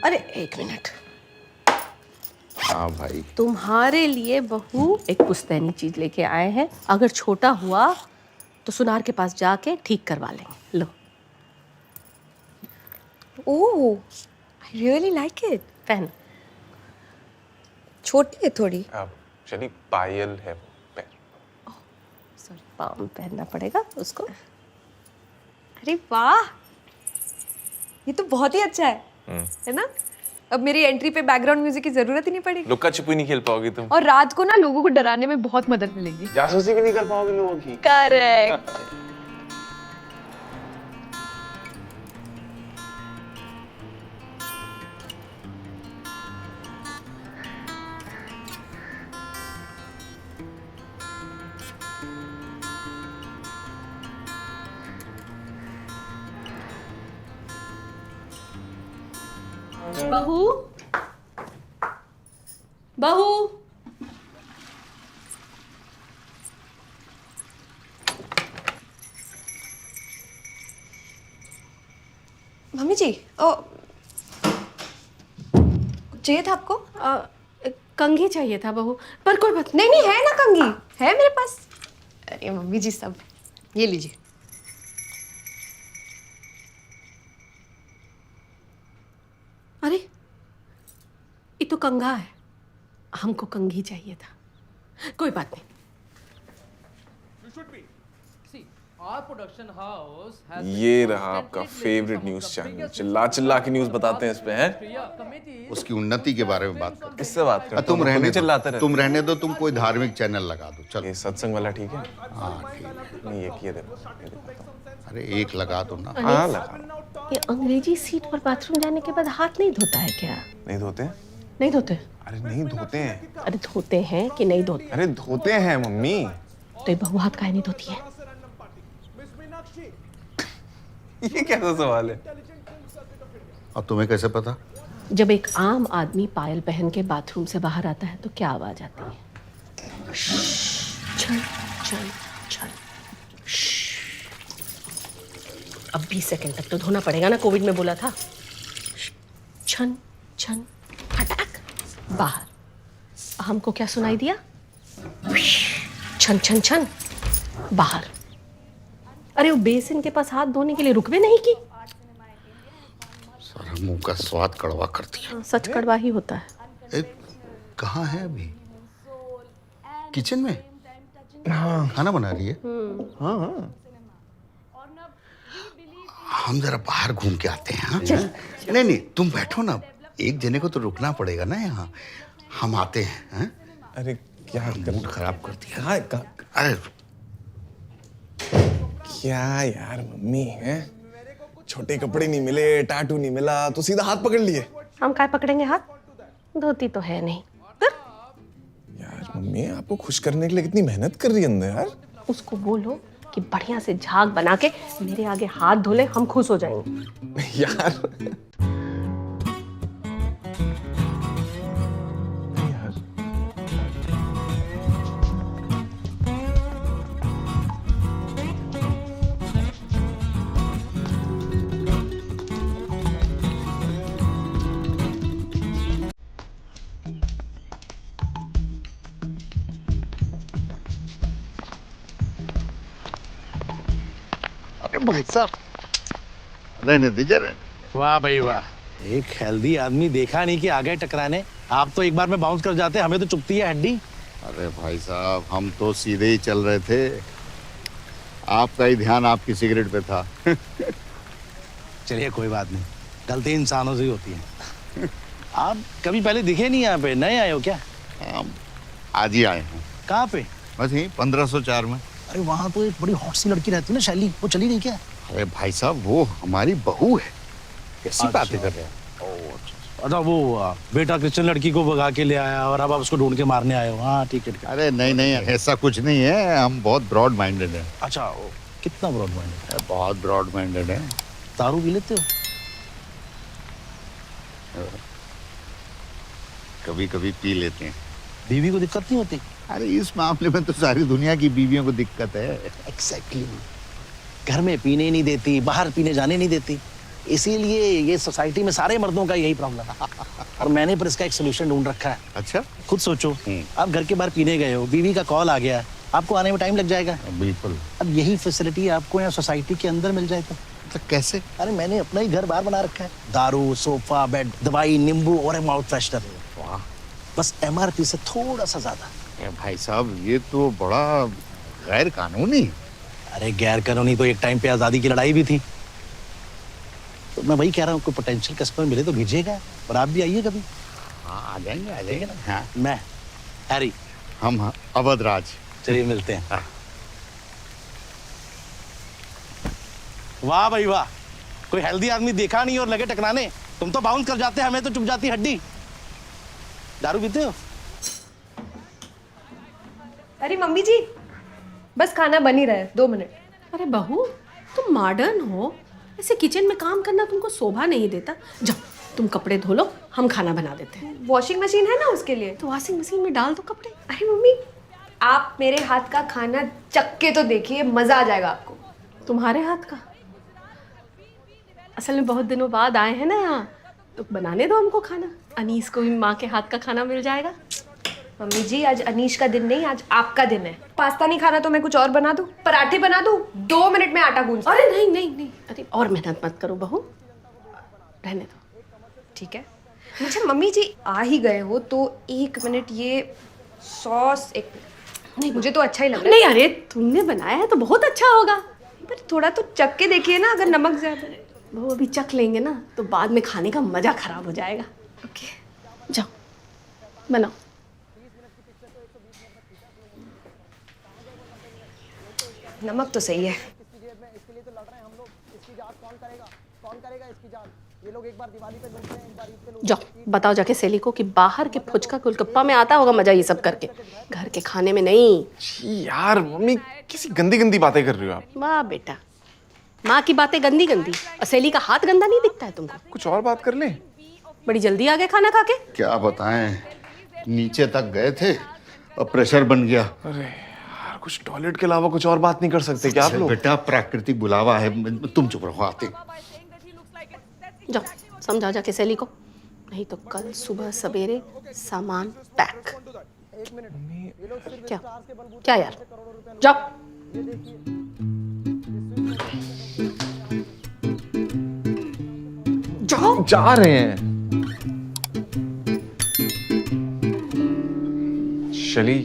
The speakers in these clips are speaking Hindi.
अरे एक मिनट। हाँ भाई। तुम्हारे लिए बहू एक पुश्तैनी चीज लेके आए हैं। अगर छोटा हुआ तो सुनार के पास जाके ठीक करवा लेंगे। लो। ओह, आई रियली लाइक इट। पहन। छोटी है थोड़ी। चलिए पायल है वो पैर। सॉरी, पाँव में पहनना पड़ेगा उसको। अरे वाह, ये तो बहुत ही अच्छा है ना? अब मेरी एंट्री पे बैकग्राउंड म्यूजिक की जरूरत ही नहीं पड़ेगी। लुक्का छुपी नहीं खेल पाओगी तुम। और रात को ना लोगों को डराने में बहुत मदद मिलेगी। जासूसी भी नहीं कर पाओगे लोगों की। करेक्ट। बहू, बहू। मम्मी जी, चाहिए था आपको? कंघी चाहिए था बहू, पर कोई बात नहीं नहीं, है ना कंघी, है मेरे पास। अरे मम्मी जी, सब ये लीजिए। अरे ये तो कंघा है, हमको कंघी चाहिए था। कोई बात नहीं। ये रहा आपका फेवरेट न्यूज चैनल। चिल्ला चिल्ला के न्यूज बताते हैं इस पे हैं। उसकी उन्नति के बारे में बात कर। किससे बात करते तुम हो? रहने खुद ही दो, चिल्लाते रहते तुम रहने दो, तुम कोई धार्मिक चैनल लगा दो। चलो ये सत्संग वाला ठीक है। हाँ ठीक है। नहीं ये देखो, ये देखो। अरे एक लगा दो ना। हाँ लगा। ये अंग्रेजी सीट पर बाथरूम जाने के बाद हाथ नहीं धोता है क्या? नहीं धोते? नहीं धोते? अरे नहीं धोते हैं। अरे धोते हैं कि नहीं धोते? अरे धोते हैं मम्मी। तो ये बहू हाथ काहे नहीं धोती है? ये कैसा सवाल है? और तुम्हें कैसे पता? जब एक आम आदमी पायल पहन के बाथरूम से बाहर आता है तो क्या आवाज आती है? छन छन छन। अब 20 सेकंड तक तो धोना पड़ेगा ना, कोविड में बोला था। छन छन फटाक बाहर। हमको क्या सुनाई दिया? छन छन छन बाहर। अरे वो बेसिन के पास हाथ धोने के लिए रुक भी नहीं की। सारा मुंह का स्वाद कड़वा कर दिया। सच कड़वा ही होता है। कहाँ है अभी? किचन में? हाँ। खाना बना रही है? हाँ हाँ। हम जरा बाहर घूम के आते हैं। हाँ? नहीं नहीं, तुम बैठो ना, एक जने को तो रुकना पड़ेगा ना यहाँ। हम आते हैं। हाँ? अरे क्या मूड खराब कर दिया। अरे क्या यार मम्मी है, छोटे कपड़े नहीं मिले, टैटू नहीं मिला तो सीधा हाथ पकड़ लिए। हम काय पकड़ेंगे हाथ? धोती तो है नहीं। यार मम्मी आपको खुश करने के लिए कितनी मेहनत कर रही है अंदर यार। उसको बोलो कि बढ़िया से झाग बना के मेरे आगे हाथ धोले, हम खुश हो जाएंगे। यार भाई साहब रहने दीजिए। वाह भाई वाह, एक हेल्दी आदमी देखा नहीं कि आ गए टकराने। आप तो एक बार में बाउंस कर जाते, हमें तो चुभती है हड्डी। अरे भाई साहब, हम तो सीधे ही चल रहे थे, आपका ही ध्यान आपकी सिगरेट पे था। चलिए कोई बात नहीं, गलती इंसानों से ही होती है। आप कभी पहले दिखे नहीं यहाँ पे, नए आए हो क्या? हम आज ही आए हैं। कहाँ पे? बस यहीं 1504 में। अरे वहाँ तो एक बड़ी हॉट सी लड़की रहती है ना, शैली, वो चली नहीं क्या? अरे भाई साहब, वो हमारी बहू है। कैसी बातें कर रहे हैं? अच्छा वो बेटा क्रिश्चियन लड़की को भगा के ले आया और अब आप उसको ढूंढ के मारने आए हो। हाँ ठीक है ठीक है। अरे नहीं नहीं, ऐसा कुछ नहीं है, हम बहुत ब्रॉड माइंडेड हैं। अच्छा कितना ब्रॉड माइंडेड है? बहुत ब्रॉड माइंडेड है। दारू पी लेते हो? कभी कभी पी लेते हैं। बीवी को दिक्कत नहीं होती? अरे इस मामले में तो सारी दुनिया की बीवियों को दिक्कत है। एग्जैक्टली। घर में पीने नहीं देती, बाहर पीने जाने नहीं देती। इसीलिए ये सोसाइटी में सारे मर्दों का यही प्रॉब्लम है। और मैंने पर इसका एक सोल्यूशन ढूंढ रखा है। अच्छा, खुद सोचो, आप घर के बाहर पीने गए हो, बीवी का कॉल आ गया, आपको आने में टाइम लग जाएगा। बिल्कुल। अब यही फैसिलिटी आपको यहाँ सोसाइटी के अंदर मिल जाए तो कैसे? अरे मैंने अपना ही घर बाहर बना रखा है। दारू, सोफा, बेड, दवाई, नींबू और एक माउथ फ्रेशनर। वाह, बस MRP से थोड़ा सा ज्यादा। भाई साहब ये तो बड़ा गैर कानूनी। अरे गैर कानूनी तो एक टाइम पे आजादी की लड़ाई भी थी। तो मैं वही कह रहा हूँ, कोई पोटेंशियल कस्टमर मिले तो भेजिएगा, और आप भी आइए कभी। हाँ, आ जाएंगे ना। हाँ, मैं हैरी, हम हाँ अवध राज। चलिए मिलते हैं। वाह भाई वाह, कोई हेल्दी आदमी देखा नहीं और लगे टकराने। तुम तो बाउंस कर जाते, हमें तो चुप जाती हड्डी। दारू पीते हो? अरे मम्मी जी, बस खाना बन ही रहा है, 2 मिनट। अरे बहू, तुम मॉडर्न हो, ऐसे किचन में काम करना तुमको शोभा नहीं देता। जाओ तुम कपड़े धो लो, हम खाना बना देते हैं। वॉशिंग मशीन है ना उसके लिए। तो वॉशिंग मशीन में डाल दो कपड़े। अरे मम्मी, आप मेरे हाथ का खाना चख के तो देखिए, मजा आ जाएगा आपको। तुम्हारे हाथ का? असल में बहुत दिनों बाद आए हैं ना यहाँ, तो बनाने दो हमको खाना। अनीस को भी माँ के हाथ का खाना मिल जाएगा। मम्मी जी, आज अनीश का दिन नहीं, आज आपका दिन है। पास्ता नहीं खाना तो मैं कुछ और बना दूं, पराठे बना दूं, 2 मिनट में आटा गूंज। अरे नहीं नहीं नहीं, अरे और मेहनत मत करो बहू, रहने दो। ठीक है। अच्छा मम्मी जी, आ ही गए हो तो 1 मिनट ये सॉस, 1 मिनट। नहीं, मुझे तो अच्छा ही लग रहा है। नहीं अरे तुमने बनाया है तो बहुत अच्छा होगा। पर थोड़ा तो चख के देखिए ना, अगर नमक ज्यादा है। बहू अभी चख लेंगे ना तो बाद में खाने का मजा खराब हो जाएगा। ओके, जाओ बनाओ। नमक तो सही है। जाओ बताओ जाके सेली को कि बाहर के फुचका गोलगप्पा में आता होगा मजा ये सब करके, घर के खाने में नहीं। जी यार मम्मी, किसी गंदी गंदी बातें कर रही हो आप। वाह बेटा, माँ की बातें गंदी गंदी और सेली का हाथ गंदा नहीं दिखता है तुमको? कुछ और बात कर लें? बड़ी जल्दी आ गए खाना खा के। क्या बताएं, नीचे तक गए थे और प्रेशर बन गया। अरे यार, कुछ टॉयलेट के अलावा कुछ और बात नहीं कर सकते क्या आप लोग? बेटा प्राकृतिक बुलावा है, तुम चुप रहो, आते। जाओ समझाओ जाके सेली को, नहीं तो कल सुबह सवेरे सामान पैक। क्या क्या यार, जाओ। जाओ। जा रहे हैं। शली,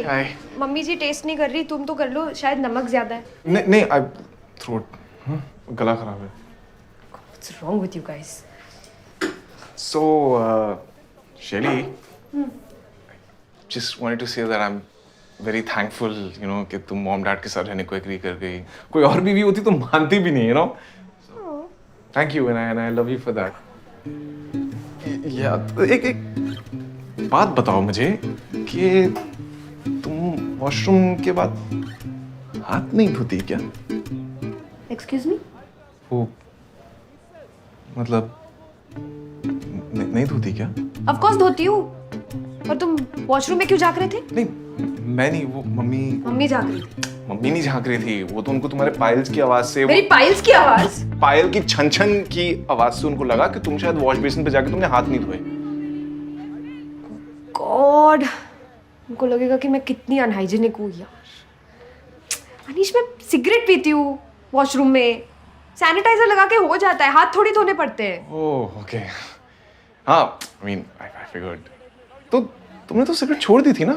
हाय। मम्मी जी टेस्ट नहीं कर रही, तुम तो कर लो, शायद नमक ज्यादा है। नहीं नहीं, आई थ्रोट, गला खराब है। What's wrong with you guys? So, Shelly, just wanted to say that I'm very thankful, you know, कि तुम मॉम डैड के साथ रहने को एग्री कर गई। कोई और बीवी होती तो मानती भी नहीं, you know. Thank you and I love you for that. या एक बात बताओ मुझे कि तुम वॉशरूम के बाद हाथ नहीं धोती क्या? Excuse me? वो मतलब नहीं धोती क्या? Of course धोती हूँ। और तुम वॉशरूम में क्यों झांक रहे थे? नहीं, मैं नहीं, वो मम्मी झांक रही थी। मम्मी नहीं झांक रही थी, वो तो उनको तुम्हारे पायल्स की आवाज से, मेरी पायल्स की आवाज? पायल की छन छन की आवाज से उनको लगा कि तुम शायद वॉश बेसिन पे जाके तुमने हाथ नहीं धोए। गॉड, उनको लगेगा कि मैं कितनी अनहाइजीनिक हूँ यार। अनीश, मैं सिगरेट पीती हूँ वॉशरूम में, सैनिटाइजर लगा के हो जाता है, हाथ थोड़ी धोने पड़ते हैं। ओह ओके, हाँ, आई मीन आई फिगर्ड। तो तुमने तो सिगरेट छोड़ दी थी ना?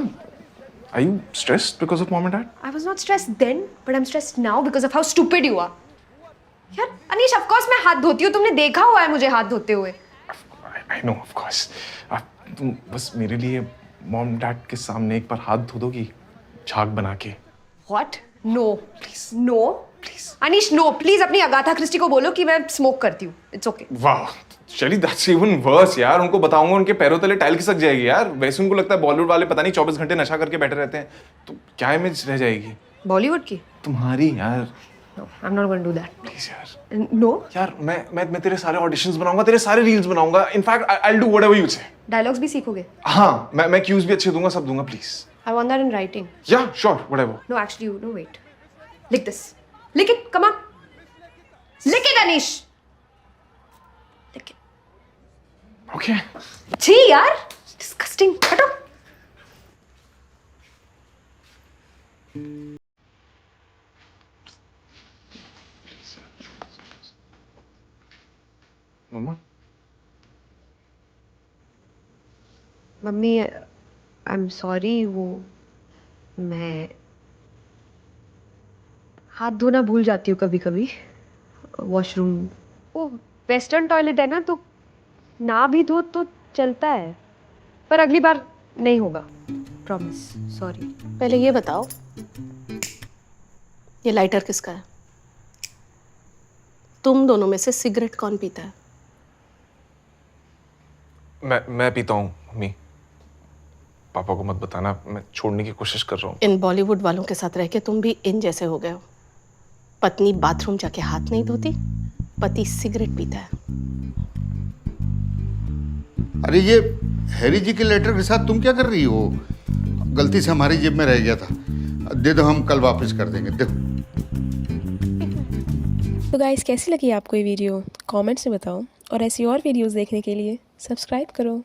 Are you stressed because of mom and dad? I was not stressed then, but I'm stressed now because of how stupid you are. यार अनीश, of course मैं हाथ धोती हूँ, तुमने देखा हुआ है मुझे हाथ धोते हुए। I know, of course. तुम बस मेरे लिए मॉम डैड के सामने एक बार हाथ धो दोगी, झाग बना के? What? No. Please. No. Please. Anish, no. Please अपनी अगाथा क्रिस्टी को बोलो कि मैं स्मोक करती हूँ। It's okay. वाह, चली दैट्स इवन वर्स यार। उनको बताऊंगा उनके पैरों तले टाइल खिसक जाएगी यार। वैसे उनको लगता है बॉलीवुड वाले पता नहीं 24 घंटे नशा करके बैठे रहते हैं, तो क्या इमेज रह जाएगी बॉलीवुड की? तुम्हारी यार। No, I'm not going to do that. Please यार। No. यार मैं तेरे सारे ऑडिशंस बनाऊंगा, तेरे सारे रील्स बनाऊंगा। In fact I will do whatever you से। डायलॉग्स भी सीखोगे? हाँ, मैं क्यूज भी अच्छे दूंगा, सब दूंगा, please. I want that in writing. या sure, whatever. No, actually, no, wait. Lick this. Lick it. Come on. Lick it, Anish. Okay छी यार, डिस्गस्टिंग, हटो। मम्मा मम्मी, आई एम सॉरी, वो मैं हाथ धोना भूल जाती हूँ कभी कभी वॉशरूम। वो वेस्टर्न टॉयलेट है ना, तो ना भी धो तो चलता है, पर अगली बार नहीं होगा, प्रॉमिस, सॉरी। पहले ये बताओ, ये लाइटर किसका है? तुम दोनों में से सिगरेट कौन पीता है? मैं पीता हूँ मम्मी, पापा को मत बताना, मैं छोड़ने की कोशिश कर रहा हूँ। इन बॉलीवुड वालों के साथ रह के तुम भी इन जैसे हो गए हो। पत्नी बाथरूम जाके हाथ नहीं धोती, पति सिगरेट पीता है। अरे ये हैरी जी के लेटर के साथ तुम क्या कर रही हो? गलती से हमारी जेब में रह गया था, दे दो, हम कल वापस कर देंगे, देखो। तो गाइस, कैसी लगी आपको ये वीडियो? कमेंट्स में बताओ, और ऐसी और वीडियोस देखने के लिए सब्सक्राइब करो।